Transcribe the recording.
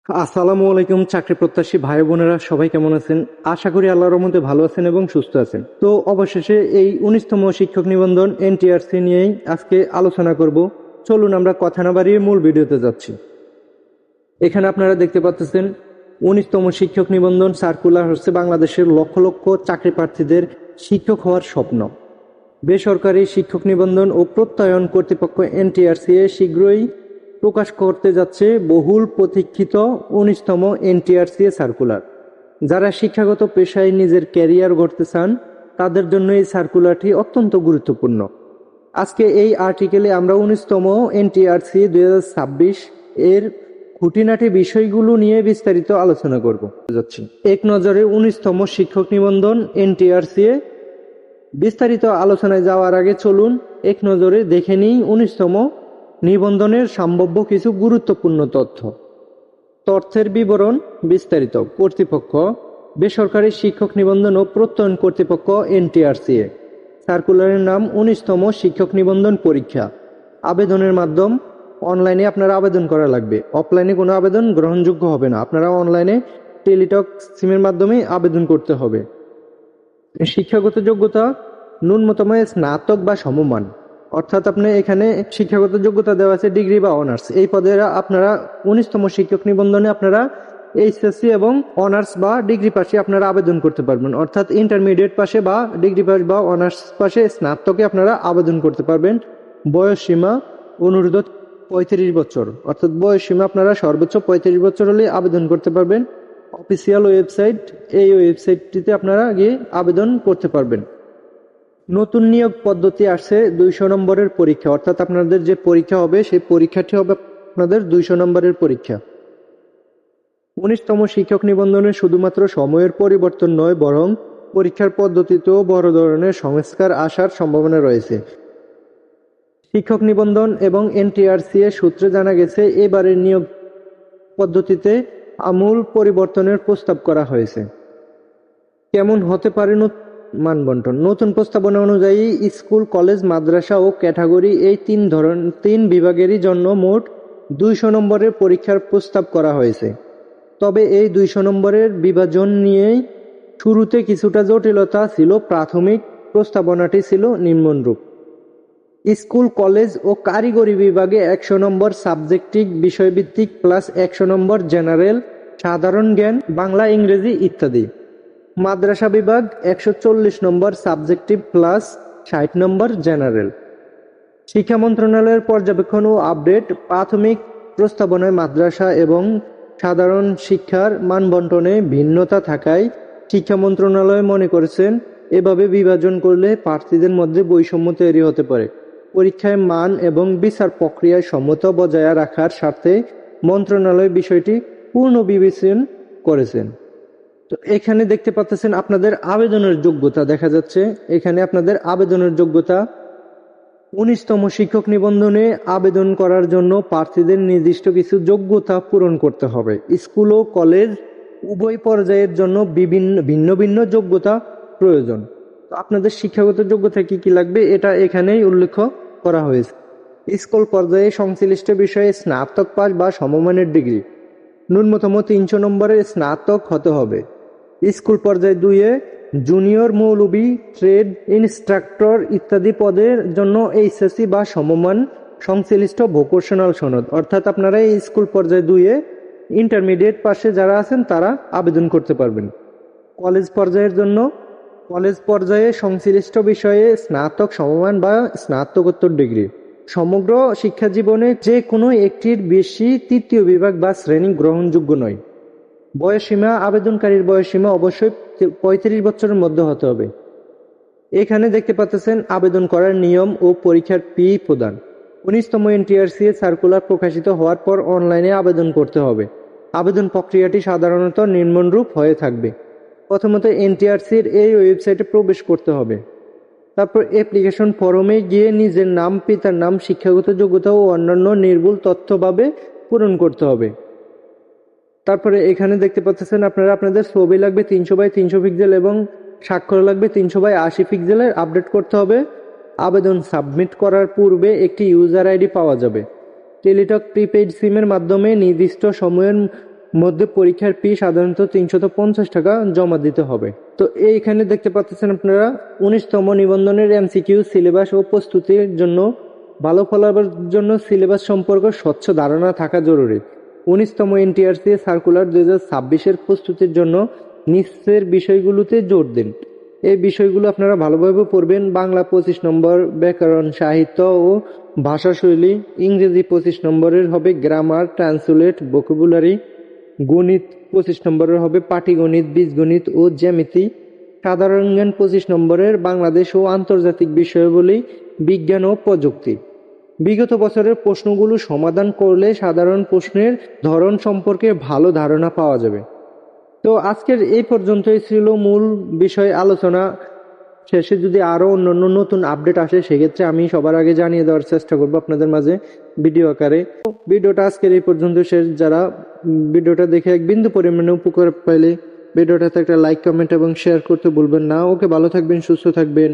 আসসালামু আলাইকুম চাকরি প্রত্যাশী ভাই বোনেরা সবাই কেমন আছেন? আশা করি আল্লাহর রহমতে ভালো আছেন এবং সুস্থ আছেন। তো অবশেষে এই 19তম শিক্ষক নিবন্ধন এনটিআরসি নিয়েই আজকে আলোচনা করব। চলুন আমরা কথা না বাড়িয়ে মূল ভিডিওতে যাচ্ছি। এখানে আপনারা দেখতে পাচ্ছেন 19তম শিক্ষক নিবন্ধন সার্কুলার হচ্ছে বাংলাদেশের লক্ষ লক্ষ চাকরি প্রার্থীদের শিক্ষক হওয়ার স্বপ্ন। বেসরকারি শিক্ষক নিবন্ধন ও প্রত্যয়ন কর্তৃপক্ষ এনটিআরসি শীঘ্রই প্রকাশ করতে যাচ্ছে বহুল প্রতীক্ষিত 19তম এনটিআরসি সার্কুলার। যারা শিক্ষাগত পেশায় নিজের ক্যারিয়ার গড়তে চান তাদের জন্য এই সার্কুলারটি অত্যন্ত গুরুত্বপূর্ণ। আজকে এই আর্টিকেলে আমরা 19তম এনটিআরসি 2026 এর খুঁটিনাটি বিষয়গুলো নিয়ে বিস্তারিত আলোচনা করব। এক নজরে 19তম শিক্ষক নিবন্ধন এনটিআরসি বিস্তারিত আলোচনায় যাওয়ার আগে চলুন এক নজরে দেখে নিই 19তম নিবন্ধনের সম্ভাব্য কিছু গুরুত্বপূর্ণ তথ্যের বিবরণ। বিস্তারিত কর্তৃপক্ষ বেসরকারি শিক্ষক নিবন্ধন ও প্রত্যয়ন কর্তৃপক্ষ এনটিআরসি। সার্কুলারের নাম 19তম শিক্ষক নিবন্ধন পরীক্ষা। আবেদনের মাধ্যম অনলাইনে আপনারা আবেদন করা লাগবে, অফলাইনে কোনো আবেদন গ্রহণযোগ্য হবে না। আপনারা অনলাইনে টেলিটক সিমের মাধ্যমে আবেদন করতে হবে। শিক্ষাগত যোগ্যতা ন্যূনতম স্নাতক বা সমমান, অর্থাৎ আপনি এখানে শিক্ষাগত যোগ্যতা দেওয়া আছে ডিগ্রি বা অনার্স। এই পদে আপনারা 19তম শিক্ষক নিবন্ধনে আপনারা এইচএসসি এবং অনার্স বা ডিগ্রি পাশে আপনারা আবেদন করতে পারবেন, অর্থাৎ ইন্টারমিডিয়েট পাশে বা ডিগ্রি পাশ বা অনার্স পাশে স্নাতকে আপনারা আবেদন করতে পারবেন। বয়স সীমা অনুরোধ 35 বছর, অর্থাৎ বয়স সীমা আপনারা সর্বোচ্চ 35 বছর হলে আবেদন করতে পারবেন। অফিসিয়াল ওয়েবসাইট, এই ওয়েবসাইটটিতে আপনারা গিয়ে আবেদন করতে পারবেন। নতুন নিয়োগ পদ্ধতি আসছে 200 নম্বরের পরীক্ষা, অর্থাৎ আপনাদের যে পরীক্ষা হবে সেই পরীক্ষাটি হবে আপনাদের 200 নম্বরের পরীক্ষা। 19তম শিক্ষক নিবন্ধনে শুধুমাত্র সময়ের পরিবর্তন নয়, বরং পরীক্ষার পদ্ধতিতেও বড় ধরনের সংস্কার আসার সম্ভাবনা রয়েছে। শিক্ষক নিবন্ধন এবং এনটিআরসি এর সূত্রে জানা গেছে এবারের নিয়োগ পদ্ধতিতে আমূল পরিবর্তনের প্রস্তাব করা হয়েছে। কেমন হতে পারে মানবন্টন? নতুন প্রস্তাবনা অনুযায়ী স্কুল, কলেজ, মাদ্রাসা ও ক্যাটাগরি এই তিন বিভাগেরই জন্য মোট 200 নম্বরের পরীক্ষার প্রস্তাব করা হয়েছে। তবে এই 200 নম্বরের বিভাজন নিয়েই শুরুতে কিছুটা জটিলতা ছিল। প্রাথমিক প্রস্তাবনাটি ছিল নিম্নরূপ: স্কুল, কলেজ ও কারিগরি বিভাগে 100 নম্বর সাবজেক্টিভ বিষয়ভিত্তিক প্লাস 100 নম্বর জেনারেল, সাধারণ জ্ঞান, বাংলা, ইংরেজি ইত্যাদি। মাদ্রাসা বিভাগ 140 নম্বর সাবজেক্টিভ প্লাস 60 নম্বর জেনারেল। শিক্ষা মন্ত্রণালয়ের পর্যবেক্ষণ ও আপডেট: প্রাথমিক প্রস্তাবনায় মাদ্রাসা এবং সাধারণ শিক্ষার মানবন্টনে ভিন্নতা থাকায় শিক্ষা মন্ত্রণালয় মনে করেছেন এভাবে বিভাজন করলে প্রার্থীদের মধ্যে বৈষম্য তৈরি হতে পারে। পরীক্ষায় মান এবং বিচার প্রক্রিয়ায় সমতা বজায় রাখার স্বার্থে মন্ত্রণালয় বিষয়টি পুনর্বিবেচনা করেছেন। তো এখানে দেখতে পাচ্ছেন আপনাদের আবেদনের যোগ্যতা দেখা যাচ্ছে। এখানে আপনাদের আবেদনের যোগ্যতা 19তম শিক্ষক নিবন্ধনে আবেদন করার জন্য প্রার্থীদের নির্দিষ্ট কিছু যোগ্যতা পূরণ করতে হবে। স্কুল ও কলেজ উভয় পর্যায়ের জন্য ভিন্ন ভিন্ন যোগ্যতা প্রয়োজন। তো আপনাদের শিক্ষাগত যোগ্যতা কি কি লাগবে এটা এখানেই উল্লেখ করা হয়েছে। স্কুল পর্যায়ে সংশ্লিষ্ট বিষয়ে স্নাতক পাস বা সমমানের ডিগ্রি, ন্যূনতম 300 নম্বরের স্নাতক হতে হবে। স্কুল পর্যায়ে 2-এ জুনিয়র মৌলবি, ট্রেড ইনস্ট্রাক্টর ইত্যাদি পদের জন্য এইচএসসি বা সমমান সংশ্লিষ্ট ভোকেশনাল সনদ, অর্থাৎ আপনারা এই স্কুল পর্যায়ে 2-এ ইন্টারমিডিয়েট পাশে যারা আছেন তারা আবেদন করতে পারবেন। কলেজ পর্যায়ের জন্য কলেজ পর্যায়ে সংশ্লিষ্ট বিষয়ে স্নাতক, সমমান বা স্নাতকোত্তর ডিগ্রি। সমগ্র শিক্ষা জীবনে যে কোনো একটির বেশি তৃতীয় বিভাগ বা শ্রেণী গ্রহণযোগ্য নয়। বয়সসীমা: আবেদনকারীর বয়সসীমা অবশ্যই 35 বছরের মধ্যে হতে হবে। এখানে দেখতে পাচ্ছেন আবেদন করার নিয়ম ও পরীক্ষার ফি প্রদান। 19তম এনটিআরসি সার্কুলার প্রকাশিত হওয়ার পর অনলাইনে আবেদন করতে হবে। আবেদন প্রক্রিয়াটি সাধারণত নিম্নরূপ হয়ে থাকবে: প্রথমত এনটিআরসির এই ওয়েবসাইটে প্রবেশ করতে হবে। তারপর অ্যাপ্লিকেশন ফর্মে গিয়ে নিজের নাম, পিতার নাম, শিক্ষাগত যোগ্যতা ও অন্যান্য নির্ভুল তথ্যভাবে পূরণ করতে হবে। তারপরে এখানে দেখতে পাচ্ছেন আপনারা আপনাদের ছবি লাগবে 300x300 পিক্সেল এবং স্বাক্ষর লাগবে 300x80 পিক্সেলের। আপডেট করতে হবে। আবেদন সাবমিট করার পূর্বে একটি ইউজার আইডি পাওয়া যাবে। টেলিটক প্রিপেইড সিমের মাধ্যমে নির্দিষ্ট সময়ের মধ্যে পরীক্ষার ফি সাধারণত 350 টাকা জমা দিতে হবে। তো এইখানে দেখতে পাচ্ছেন আপনারা 19তম নিবন্ধনের এমসিকিউ সিলেবাস ও প্রস্তুতির জন্য ভালো ফলাফলের জন্য সিলেবাস সম্পর্কে স্বচ্ছ ধারণা থাকা জরুরি। 19তম এনটিআরসি সার্কুলার 2026-এর প্রস্তুতির জন্য নিচের বিষয়গুলোতে জোর দিন। এই বিষয়গুলো আপনারা ভালোভাবে পড়বেন। বাংলা 25 নম্বর, ব্যাকরণ, সাহিত্য ও ভাষাশৈলী। ইংরেজি 25 নম্বরের হবে গ্রামার, ট্রান্সলেট, ভোকাবুলারি। গণিত 25 নম্বরের হবে পাটিগণিত, বীজগণিত ও জ্যামিতি। সাধারণ জ্ঞান 25 নম্বরের বাংলাদেশ ও আন্তর্জাতিক বিষয়াবলী, বিজ্ঞান ও প্রযুক্তি। বিগত বছরের প্রশ্নগুলো সমাধান করলে সাধারণ প্রশ্নের ধরন সম্পর্কে ভালো ধারণা পাওয়া যাবে। তো আজকের এই পর্যন্তই ছিল মূল বিষয় আলোচনা। শেষে যদি আরো অন্যান্য নতুন আপডেট আসে সেক্ষেত্রে আমি সবার আগে জানিয়ে দেওয়ার চেষ্টা করব আপনাদের মাঝে ভিডিও আকারে। তো ভিডিওটা আজকের এই পর্যন্ত শেষ। যারা ভিডিওটা দেখে এক বিন্দু পরিমাণে উপকার পাইলে ভিডিওটাতে একটা লাইক, কমেন্ট এবং শেয়ার করতে ভুলবেন না। ওকে, ভালো থাকবেন, সুস্থ থাকবেন।